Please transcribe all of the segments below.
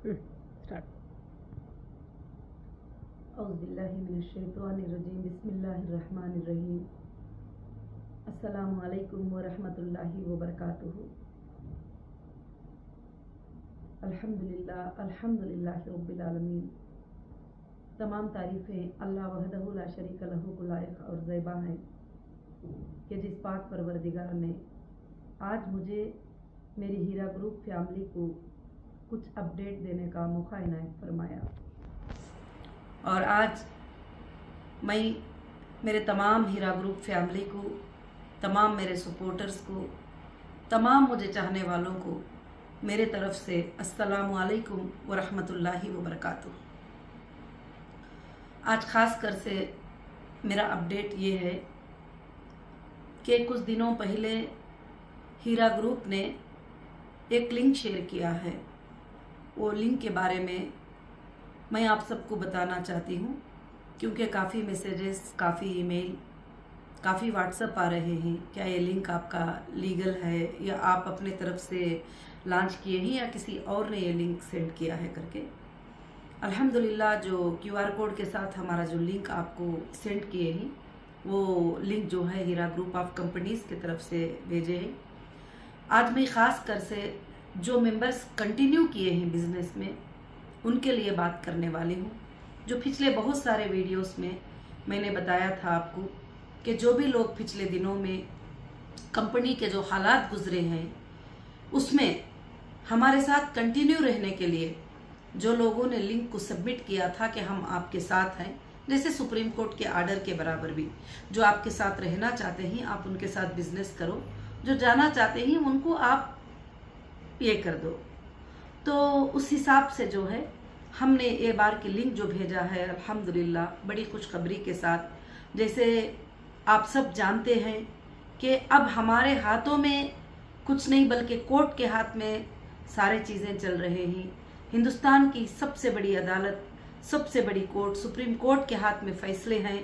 Start. औज़ुबिल्लाहिमिनश्शैतानिर्रजीम बिस्मिल्लाहिर्रहमानिर्रहीम। अस्सलामु अलैकुम व रहमतुल्लाहि व बरकातुहू। अल्हम्दुलिल्लाहि रब्बिल आलमीन। तमाम तारीफ़ें अल्लाह वहदहु ला शरीक लहू को लायक और ज़ैबा हैं कि जिस पाक परवरदिगार ने आज मुझे मेरी हीरा ग्रुप फैमिली को कुछ अपडेट देने का मौका इनायत फरमाया। और आज मैं मेरे तमाम हीरा ग्रुप फैमिली को, तमाम मेरे सपोर्टर्स को, तमाम मुझे चाहने वालों को मेरे तरफ से अस्सलामु अलैकुम व रहमतुल्लाहि व बरकातुहू। आज ख़ास कर से मेरा अपडेट ये है कि कुछ दिनों पहले हीरा ग्रुप ने एक लिंक शेयर किया है। वो लिंक के बारे में मैं आप सबको बताना चाहती हूँ, क्योंकि काफ़ी मैसेजेस, काफ़ी ईमेल, काफ़ी व्हाट्सएप आ रहे हैं। क्या ये लिंक आपका लीगल है या आप अपने तरफ से लॉन्च किए हैं या किसी और ने ये लिंक सेंड किया है करके। अल्हम्दुलिल्लाह जो QR कोड के साथ हमारा जो लिंक आपको सेंड किए हैं वो लिंक जो है हीरा ग्रुप ऑफ कंपनीज़ की तरफ से भेजे हैं। आज मैं ख़ास कर से जो मेंबर्स कंटिन्यू किए हैं बिज़नेस में उनके लिए बात करने वाली हूँ। जो पिछले बहुत सारे वीडियोस में मैंने बताया था आपको कि जो भी लोग पिछले दिनों में कंपनी के जो हालात गुजरे हैं उसमें हमारे साथ कंटिन्यू रहने के लिए जो लोगों ने लिंक को सबमिट किया था कि हम आपके साथ हैं, जैसे सुप्रीम कोर्ट के आर्डर के बराबर भी जो आपके साथ रहना चाहते हैं आप उनके साथ बिजनेस करो, जो जाना चाहते हैं उनको आप ये कर दो। तो उस हिसाब से जो है हमने ये बार की लिंक जो भेजा है अल्हम्दुलिल्लाह बड़ी खुशखबरी के साथ। जैसे आप सब जानते हैं कि अब हमारे हाथों में कुछ नहीं बल्कि कोर्ट के हाथ में सारे चीज़ें चल रहे हैं। हिंदुस्तान की सबसे बड़ी अदालत, सबसे बड़ी कोर्ट सुप्रीम कोर्ट के हाथ में फ़ैसले हैं।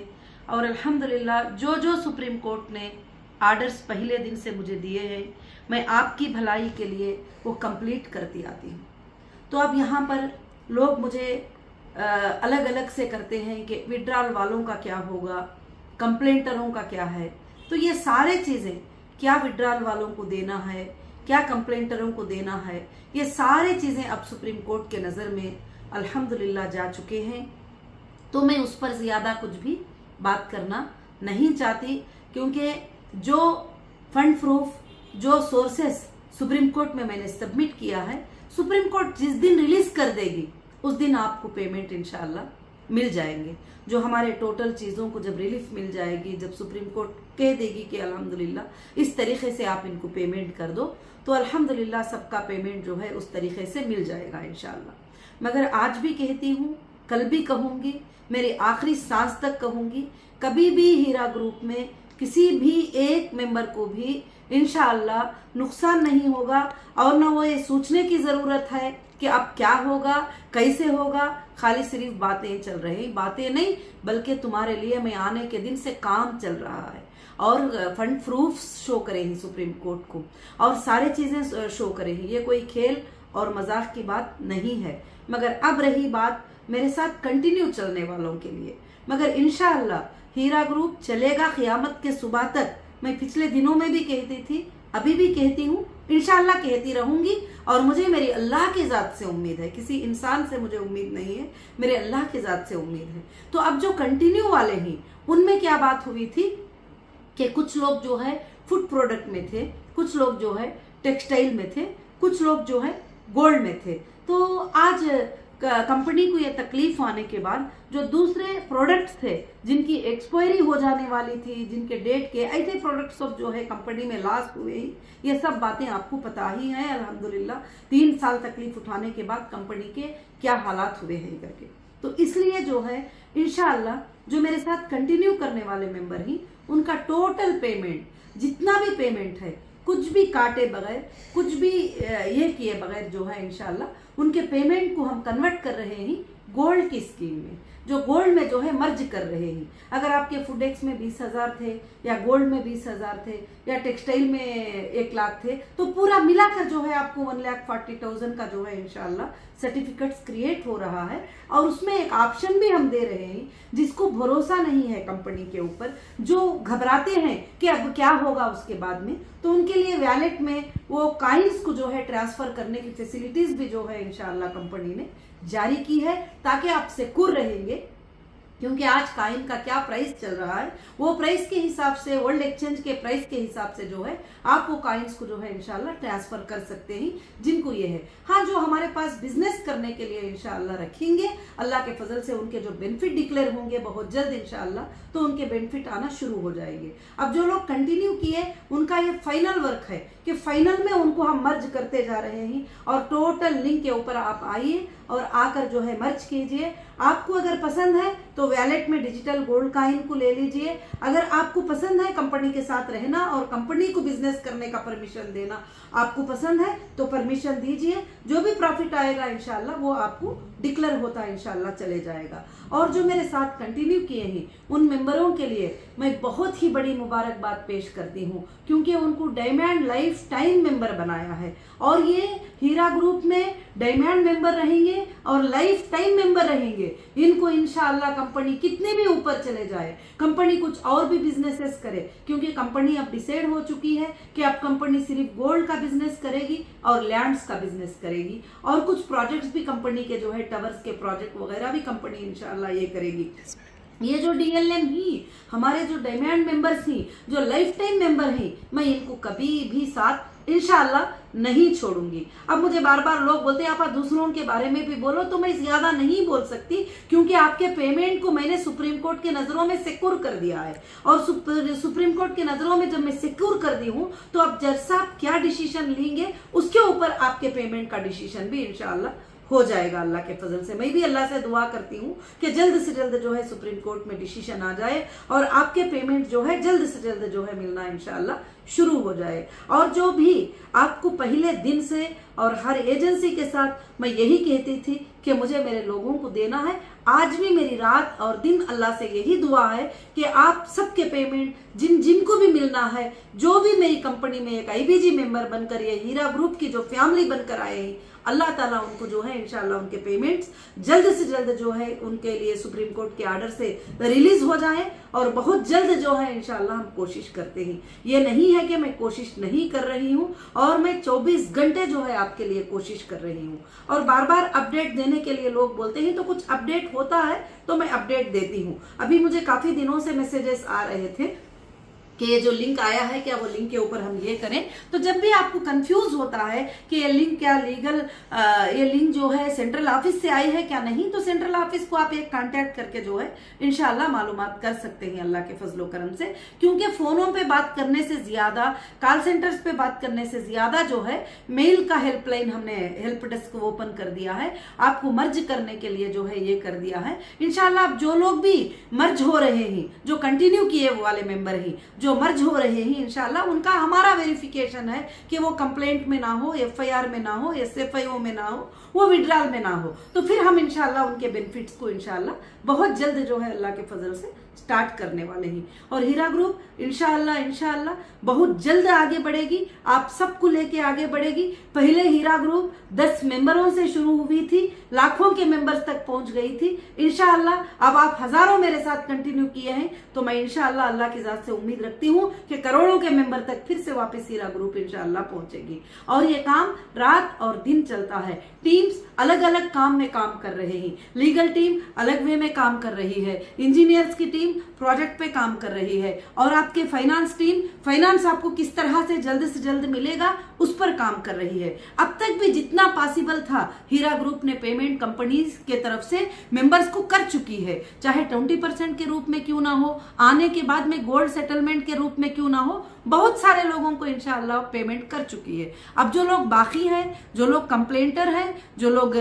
और अल्हम्दुलिल्लाह जो जो सुप्रीम कोर्ट ने आर्डर्स पहले दिन से मुझे दिए हैं मैं आपकी भलाई के लिए वो कंप्लीट करती आती हूँ। तो अब यहाँ पर लोग मुझे अलग अलग से करते हैं कि विड्रॉल वालों का क्या होगा, कंप्लेंटरों का क्या है। तो ये सारे चीज़ें क्या विड्रॉल वालों को देना है, क्या कंप्लेंटरों को देना है, ये सारे चीज़ें अब सुप्रीम कोर्ट के नज़र में अल्हम्दुलिल्लाह जा चुके हैं। तो मैं उस पर ज़्यादा कुछ भी बात करना नहीं चाहती, क्योंकि जो फंड प्रूफ, जो सोर्सेस सुप्रीम कोर्ट में मैंने सबमिट किया है, सुप्रीम कोर्ट जिस दिन रिलीज कर देगी उस दिन आपको पेमेंट इंशाल्लाह मिल जाएंगे। जो हमारे टोटल चीज़ों को जब रिलीफ मिल जाएगी, जब सुप्रीम कोर्ट कह देगी कि अल्हम्दुलिल्लाह इस तरीके से आप इनको पेमेंट कर दो, तो अल्हम्दुलिल्लाह सबका पेमेंट जो है उस तरीके से मिल जाएगा इंशाल्लाह। मगर आज भी कहती हूँ, कल भी कहूँगी, मेरी आखिरी सांस तक कहूँगी, कभी भी हीरा ग्रुप में किसी भी एक मेंबर को भी इंशाअल्लाह नुकसान नहीं होगा। और ना वो ये सोचने की ज़रूरत है कि अब क्या होगा, कैसे होगा। खाली सिर्फ बातें चल रही, बातें नहीं बल्कि तुम्हारे लिए मैं आने के दिन से काम चल रहा है। और फंड प्रूफ शो करेंगी सुप्रीम कोर्ट को और सारी चीज़ें शो करेंगी। ये कोई खेल और मजाक की बात नहीं है। मगर अब रही बात मेरे साथ कंटिन्यू चलने वालों के लिए, मगर इंशाअल्लाह हीरा ग्रुप चलेगा क़यामत के सुबह तक। मैं पिछले दिनों में भी कहती थी, अभी भी कहती हूँ, इंशाअल्लाह कहती रहूंगी। और मुझे मेरी अल्लाह की ज़ात से उम्मीद है, किसी इंसान से मुझे उम्मीद नहीं है, मेरे अल्लाह की ज़ात से उम्मीद है। तो अब जो कंटिन्यू वाले हैं उनमें क्या बात हुई थी कि कुछ लोग जो है फूड प्रोडक्ट में थे, कुछ लोग जो है टेक्सटाइल में थे, कुछ लोग जो है गोल्ड में थे। तो आज कंपनी को ये तकलीफ आने के बाद जो दूसरे प्रोडक्ट्स थे जिनकी एक्सपायरी हो जाने वाली थी, जिनके डेट के ऐसे प्रोडक्ट्स सब जो है कंपनी में लॉस हुए, ये सब बातें आपको पता ही है। अल्हम्दुलिल्लाह 3 साल तकलीफ उठाने के बाद कंपनी के क्या हालात हुए हैं करके। तो इसलिए जो है इंशाअल्लाह जो मेरे साथ कंटिन्यू करने वाले मेंबर ही उनका टोटल पेमेंट जितना भी पेमेंट है कुछ भी काटे बगैर, कुछ भी ये किए बगैर जो है इंशाअल्लाह उनके पेमेंट को हम कन्वर्ट कर रहे हैं गोल्ड की स्कीम में, जो गोल्ड में जो है मर्ज कर रहे हैं। अगर आपके फूडेक्स में 20,000 थे, या गोल्ड में 20,000 थे, या टेक्सटाइल में 1 लाख थे, तो पूरा मिलाकर जो है आपको 1,40,000 का जो है इंशाल्लाह सर्टिफिकेट्स क्रिएट हो रहा है। और उसमें एक ऑप्शन भी हम दे रहे हैं, जिसको भरोसा नहीं है कंपनी के ऊपर, जो घबराते हैं कि अब क्या होगा उसके बाद में, तो उनके लिए वैलेट में वो कॉइन्स को जो है ट्रांसफर करने की फैसिलिटीज भी जो है इंशाल्लाह कंपनी ने जारी की है, ताकि आप सिक्योर रहेंगे। क्योंकि आज कॉइन का क्या प्राइस चल रहा है, वो प्राइस के हिसाब से, वर्ल्ड एक्सचेंज के प्राइस के हिसाब से जो है आप वो कॉइन्स को जो है इंशाल्लाह ट्रांसफर कर सकते हैं, जिनको ये है। हाँ, जो हमारे पास बिजनेस करने के लिए इंशाल्लाह रखेंगे, अल्लाह के फजल से उनके जो बेनिफिट डिक्लेयर होंगे बहुत जल्द इंशाल्लाह, तो उनके बेनिफिट आना शुरू हो जाएंगे। अब जो लोग कंटिन्यू किए, उनका ये फाइनल वर्क है कि फाइनल में उनको हम मर्ज करते जा रहे हैं, और टोटल लिंक के ऊपर आप आइए और आकर जो है मर्ज कीजिए। आपको अगर पसंद है तो वैलेट में डिजिटल गोल्ड कॉइन को ले लीजिए। अगर आपको पसंद है कंपनी के साथ रहना और कंपनी को बिजनेस करने का परमिशन देना, आपको पसंद है तो परमिशन दीजिए। जो भी प्रॉफिट आएगा इंशाल्लाह वो आपको डिक्लेयर होता इंशाल्लाह चले जाएगा। और जो मेरे साथ कंटिन्यू किए हैं उन मेंबरों के लिए मैं बहुत ही बड़ी मुबारकबाद पेश करती हूँ, क्योंकि उनको डायमंड लाइफ टाइम मेंबर बनाया है। और ये हीरा ग्रुप में डायमंड मेंबर रहेंगे और लाइफ टाइम मेंबर रहेंगे। इनको इंशाल्लाह कंपनी कितने भी ऊपर चले जाए, कंपनी कुछ और भी बिजनेसेस करे, क्योंकि कंपनी अब डिसाइड हो चुकी है कि अब कंपनी सिर्फ गोल्ड का बिजनेस करेगी और लैंड्स का बिजनेस करेगी, और कुछ प्रोजेक्ट्स भी कंपनी के जो है टावर्स के प्रोजेक्ट वगैरह भी कंपनी इंशाल्लाह ये करेगी। ये जो डीएलएम ही हमारे जो डायमंड मेंबर्स ही, जो लाइफ टाइम मेंबर हैं, मैं इनको कभी भी साथ इंशाल्लाह नहीं छोड़ूंगी। अब मुझे बार बार लोग बोलते हैं आप दूसरों के बारे में भी बोलो, तो मैं ज्यादा नहीं बोल सकती, क्योंकि आपके पेमेंट को मैंने सुप्रीम कोर्ट के नजरों में सिक्योर कर दिया है। और सुप्रीम कोर्ट के नजरों में जब मैं सिक्योर कर दी हूं, तो अब जज साहब क्या डिसीजन लेंगे उसके ऊपर आपके पेमेंट का डिसीजन भी इंशाल्लाह हो जाएगा अल्लाह के फजल से। मैं भी अल्लाह से दुआ करती हूँ कि जल्द से जल्द जो है सुप्रीम कोर्ट में डिसीजन आ जाए और आपके पेमेंट जो है जल्द से जल्द जो है मिलना इंशाल्लाह शुरू हो जाए। और जो भी आपको पहले दिन से और हर एजेंसी के साथ मैं यही कहती थी कि मुझे मेरे लोगों को देना है, आज भी मेरी रात और दिन अल्लाह से यही दुआ है कि आप सबके पेमेंट जिनको भी मिलना है, जो भी मेरी कंपनी में एक आईबीजी मेंबर बनकर या हीरा ग्रुप की जो फैमिली बनकर आए हैं, अल्लाह ताला उनको जो है इंशाल्लाह उनके पेमेंट्स जल्द से जल्द जो है उनके लिए सुप्रीम कोर्ट के आर्डर से रिलीज हो जाए। और बहुत जल्द जो है इंशाल्लाह हम कोशिश करते हैं, ये नहीं है कि मैं कोशिश नहीं कर रही हूँ, और मैं 24 घंटे जो है आपके लिए कोशिश कर रही हूँ। और बार बार अपडेट देने के लिए लोग बोलते हैं, तो कुछ अपडेट होता है तो मैं अपडेट देती हूँ। अभी मुझे काफी दिनों से मैसेजेस आ रहे थे कि ये जो लिंक आया है क्या वो लिंक के ऊपर हम ये करें। तो जब भी आपको कंफ्यूज होता है कि ये लिंक क्या लीगल, ये लिंक जो है सेंट्रल ऑफिस से आई है क्या नहीं, तो सेंट्रल ऑफिस को आप एक कांटेक्ट करके जो है इंशाल्लाह मालूमात कर सकते हैं अल्लाह के फजलो करम से। क्योंकि फोनों पे बात करने से ज्यादा, कॉल सेंटर्स पे बात करने से ज्यादा जो है मेल का हेल्पलाइन हमने हेल्प डेस्क ओपन कर दिया है, आपको मर्ज करने के लिए जो है ये कर दिया है। इंशाल्लाह आप जो लोग भी मर्ज हो रहे हैं, जो कंटिन्यू किए वाले मेंबर हैं, जो मर्ज हो रहे हैं, इंशाल्लाह उनका हमारा वेरिफिकेशन है कि वो कंप्लेंट में ना हो, एफआईआर में ना हो, एसएफआईओ में ना हो, वो विड्रॉल में ना हो। तो फिर हम इंशाल्लाह उनके बेनिफिट्स को इंशाल्लाह बहुत जल्द जो है अल्लाह के फजल से स्टार्ट करने वाले हैं। और हीरा ग्रुप इंशाल्लाह बहुत जल्द आगे बढ़ेगी, आप सबको लेके आगे बढ़ेगी। पहले हीरा ग्रुप 10 मेंबरों से शुरू हुई थी, लाखों के मेंबर्स तक पहुंच गई थी। इंशाल्लाह अब आप हजारों मेरे साथ कंटिन्यू किए हैं, तो मैं इंशाल्लाह अल्लाह की जात से उम्मीद रखती हूँ कि करोड़ों के मेंबर तक फिर से वापस हीरा ग्रुप इंशाल्लाह पहुंचेगी। और ये काम रात और दिन चलता है, टीम्स अलग अलग काम में काम कर रहे हैं, लीगल टीम अलग वे में काम कर रही है, इंजीनियर्स की टीम प्रोजेक्ट पे काम कर रही है, और आपके फाइनेंस टीम फाइनेंस आपको किस तरह से जल्द मिलेगा उस पर काम कर रही है। अब तक भी जितना पॉसिबल था हीरा ग्रुप ने पेमेंट कंपनीज के तरफ से मेंबर्स को कर चुकी है, चाहे 20% के रूप में क्यों ना हो, आने के बाद में गोल्ड सेटलमेंट के रूप में क्यों ना हो, बहुत सारे लोगों को इंशाल्लाह पेमेंट कर चुकी है। अब जो लोग बाकी हैं, जो लोग कंप्लेंटर हैं, जो लोग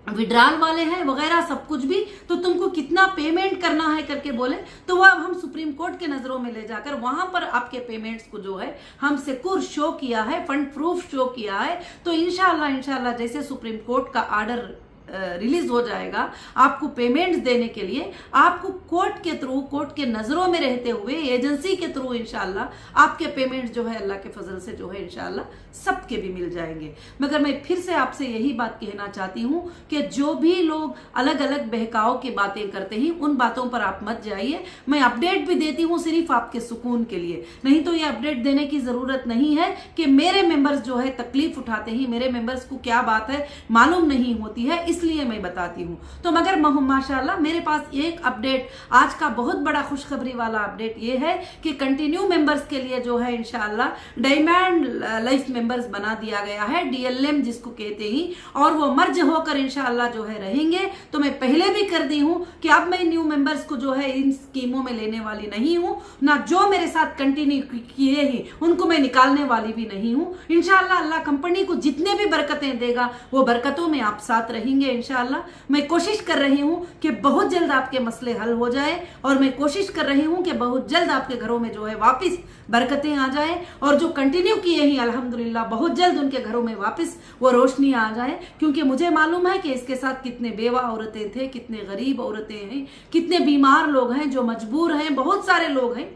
विड्रॉल वाले हैं वगैरह सब कुछ भी, तो तुमको कितना पेमेंट करना है करके बोले, तो वह हम सुप्रीम कोर्ट के नजरों में ले जाकर वहां पर आपके पेमेंट्स को जो है हम सिक्योर शो किया है, फंड प्रूफ शो किया है। तो इंशाल्लाह जैसे सुप्रीम कोर्ट का आर्डर रिलीज हो जाएगा आपको पेमेंट्स देने के लिए, आपको कोर्ट के थ्रू, कोर्ट के नजरों में रहते हुए एजेंसी के थ्रू इंशाल्लाह आपके पेमेंट्स जो है अल्लाह के फजल से जो है इंशाल्लाह सबके भी मिल जाएंगे। मगर मैं फिर से आपसे यही बात कहना चाहती हूं कि जो भी लोग अलग अलग बहकाव की बातें करते हैं उन बातों पर आप मत जाइए। मैं अपडेट भी देती हूं सिर्फ आपके सुकून के लिए, नहीं तो ये अपडेट देने की जरूरत नहीं है कि मेरे मेंबर्स जो है तकलीफ उठाते हैं, मेरे मेंबर्स को क्या बात है मालूम नहीं होती है, इसलिए मैं बताती हूँ। तो मगर माशाल्लाह मेरे पास एक अपडेट आज का बहुत बड़ा खुशखबरी वाला अपडेट ये है कि कंटिन्यू मेंबर्स के लिए जो है इंशाल्लाह डायमंड लाइफ मेंबर्स बना दिया गया है, DLM जिसको कहते ही, और वो मर्ज होकर इंशाल्लाह जो है रहेंगे। तो मैं पहले भी कर दी हूँ कि अब मैं न्यू मेंबर्स को जो है इन स्कीमों में लेने वाली नहीं हूँ, ना जो मेरे साथ कंटिन्यू किए ही उनको मैं निकालने वाली भी नहीं हूँ। इंशाल्लाह अल्लाह कंपनी को जितने भी बरकतें देगा वो बरकतों में आप साथ रहेंगे इंशाल्लाह। मैं कोशिश कर रही हूँ कि बहुत जल्द आपके मसले हल हो जाए, और मैं कोशिश कर रही हूँ कि बहुत जल्द आपके घरों में जो है वापस बरकतें आ जाए, और जो कंटिन्यू किए ही अल्हम्दुलिल्लाह बहुत जल्द उनके घरों में वापस वो रोशनी आ जाए। क्योंकि मुझे मालूम है कि इसके साथ कितने बेवा औरतें थे, कितने गरीब औरतें हैं, कितने बीमार लोग हैं, जो मजबूर हैं, बहुत सारे लोग हैं,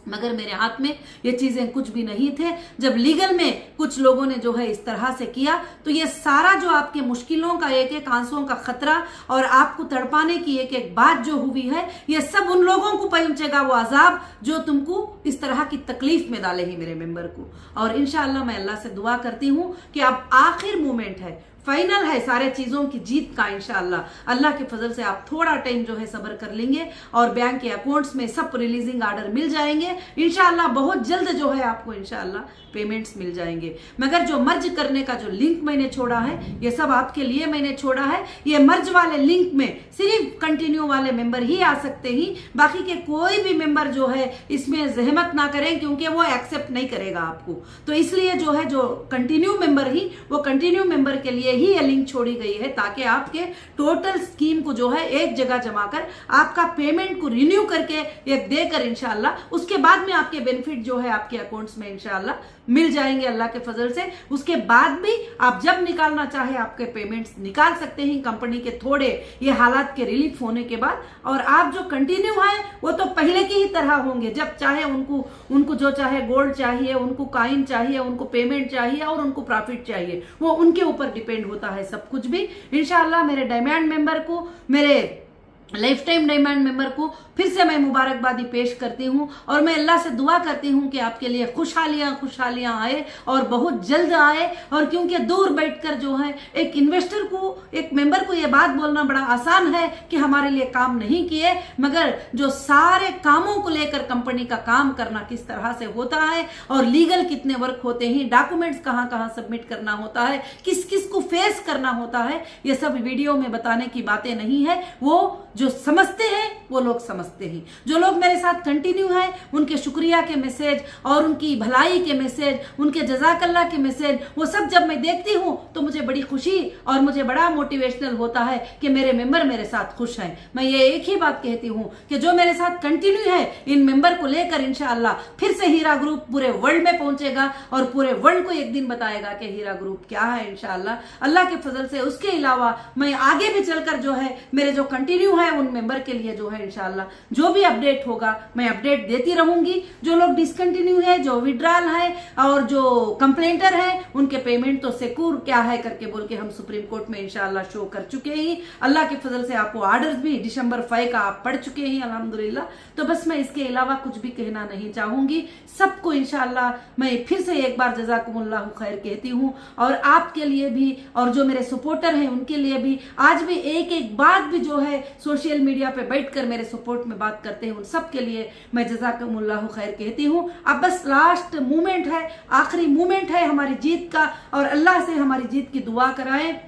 मगर मेरे हाथ में ये चीजें कुछ भी नहीं थे। जब लीगल में कुछ लोगों ने जो है इस तरह से किया तो ये सारा जो आपके मुश्किलों का एक एक आंसुओं का खतरा और आपको तड़पाने की एक एक बात जो हुई है, ये सब उन लोगों को पहुंचेगा वो अजाब जो तुमको इस तरह की तकलीफ में डाले ही मेरे मेंबर को। और इंशाअल्लाह मैं अल्लाह से दुआ करती हूँ कि अब आखिर मोमेंट है, फाइनल है सारे चीजों की जीत का। इंशाअल्लाह अल्लाह के फजल से आप थोड़ा टाइम जो है सब्र कर लेंगे और बैंक के अकाउंट्स में सब रिलीजिंग आर्डर मिल जाएंगे इंशाअल्लाह। बहुत जल्द जो है आपको इंशाअल्लाह पेमेंट्स मिल जाएंगे। मगर जो मर्ज करने का जो लिंक मैंने छोड़ा है, ये सब आपके लिए मैंने छोड़ा है। ये मर्ज वाले लिंक में सिर्फ कंटिन्यू वाले मेंबर ही आ सकते ही, बाकी के कोई भी मेंबर जो है इसमें जहमत ना करें, क्योंकि वो एक्सेप्ट नहीं करेगा आपको। तो इसलिए जो है जो कंटिन्यू मेंबर ही, वो कंटिन्यू मेंबर के लिए ही ये लिंक छोड़ी गई है, ताकि आपके टोटल स्कीम को जो है एक जगह जमा कर आपका पेमेंट को रिन्यू करके एक देकर इंशाअल्लाह उसके बाद में आपके बेनिफिट जो है आपके अकाउंट्स में इंशाअल्लाह मिल जाएंगे अल्लाह के फजल से। उसके बाद भी आप जब निकालना चाहे आपके पेमेंट्स निकाल सकते हैं कंपनी के थोड़े ये हालात के रिलीफ होने के बाद। और आप जो कंटिन्यू है वो तो पहले की ही तरह होंगे, जब चाहे उनको जो चाहे गोल्ड चाहिए, उनको कॉइन चाहिए, उनको पेमेंट चाहिए और उनको प्रॉफिट चाहिए, वो उनके ऊपर डिपेंड होता है सब कुछ भी। इंशाअल्लाह मेरे डायमंड मेंबर को, मेरे लाइफ टाइम डायमंड मेंबर को फिर से मैं मुबारकबादी पेश करती हूँ, और मैं अल्लाह से दुआ करती हूँ कि आपके लिए खुशहालियां आए और बहुत जल्द आए। और क्योंकि दूर बैठकर जो है एक इन्वेस्टर को, एक मेंबर को ये बात बोलना बड़ा आसान है कि हमारे लिए काम नहीं किए, मगर जो सारे कामों को लेकर कंपनी का काम करना किस तरह से होता है और लीगल कितने वर्क होते हैं, डॉक्यूमेंट्स कहाँ कहाँ सबमिट करना होता है, किस किस को फेस करना होता है, ये सब वीडियो में बताने की बातें नहीं है। वो जो समझते हैं वो लोग समझते हैं। जो लोग मेरे साथ कंटिन्यू हैं उनके शुक्रिया के मैसेज और उनकी भलाई के मैसेज, उनके जज़ाकल्लाह के मैसेज, वो सब जब मैं देखती हूँ तो मुझे बड़ी खुशी और मुझे बड़ा मोटिवेशनल होता है कि मेरे मेंबर मेरे साथ खुश हैं। मैं ये एक ही बात कहती हूँ कि जो मेरे साथ कंटिन्यू है इन मेंबर को लेकर इंशाअल्लाह फिर से हीरा ग्रुप पूरे वर्ल्ड में पहुंचेगा और पूरे वर्ल्ड को एक दिन बताएगा कि हीरा ग्रुप क्या है इंशाअल्लाह अल्लाह के फजल से। उसके अलावा मैं आगे भी चलकर जो है मेरे जो कंटिन्यू है उन मेंबर के लिए जो है इंशाअल्लाह जो भी अपडेट होगा मैं अपडेट देती रहूंगी। जो लोग डिसकंटिन्यू है, जो विड्रॉल है और जो कंप्लेंटर है, उनके पेमेंट तो सिक्योर क्या है करके बोल के हम सुप्रीम कोर्ट में इंशाअल्लाह शो कर चुके ही। अल्लाह के फजल से आपको ऑर्डर्स भी दिसंबर 5 का आप पढ़ चुके हैं अल्हम्दुलिल्लाह। तो बस मैं इसके अलावा कुछ भी कहना नहीं चाहूंगी। सबको इंशाअल्लाह मैं फिर से एक बार जज़ाकुमुल्लाह खैर कहती हूँ, और आपके लिए भी और जो मेरे सपोर्टर हैं उनके लिए भी। आज भी एक एक बात भी जो है सोशल मीडिया पे बैठकर मेरे सपोर्ट में बात करते हैं उन सब के लिए मैं जज़ाकुमुल्लाह खैर कहती हूँ। अब बस लास्ट मूवमेंट है, आखिरी मूवमेंट है हमारी जीत का, और अल्लाह से हमारी जीत की दुआ कराएं।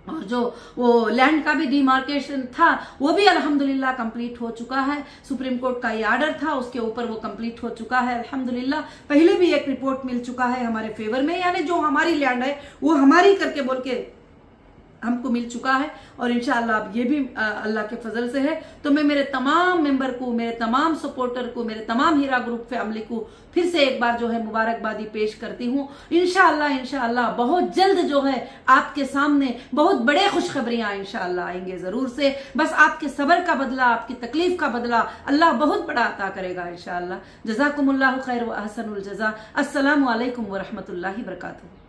और जो वो लैंड का भी डिमार्केशन था वो भी अल्हम्दुलिल्लाह कंप्लीट हो चुका है। सुप्रीम कोर्ट का ये आर्डर था उसके ऊपर वो कंप्लीट हो चुका है अल्हम्दुलिल्लाह। पहले भी एक रिपोर्ट मिल चुका है हमारे फेवर में, यानी जो हमारी लैंड है वो हमारी करके बोल के हमको मिल चुका है और इंशाअल्लाह अब ये भी अल्लाह के फजल से है। तो मैं मेरे तमाम मेंबर को, मेरे तमाम सपोर्टर को, मेरे तमाम हीरा ग्रुप फैमिली को फिर से एक बार जो है मुबारकबादी पेश करती हूँ। इंशाअल्लाह बहुत जल्द जो है आपके सामने बहुत बड़े खुशखबरियां इंशाअल्लाह आएंगे जरूर से। बस आपके सब्र का बदला, आपकी तकलीफ का बदला अल्लाह बहुत बड़ा अता करेगा इंशाअल्लाह। जज़ाकुमुल्लाहु खैर व अहसनुल जज़ा। अस्सलामु अलैकुम व रहमतुल्लाहि व बरकातुहू।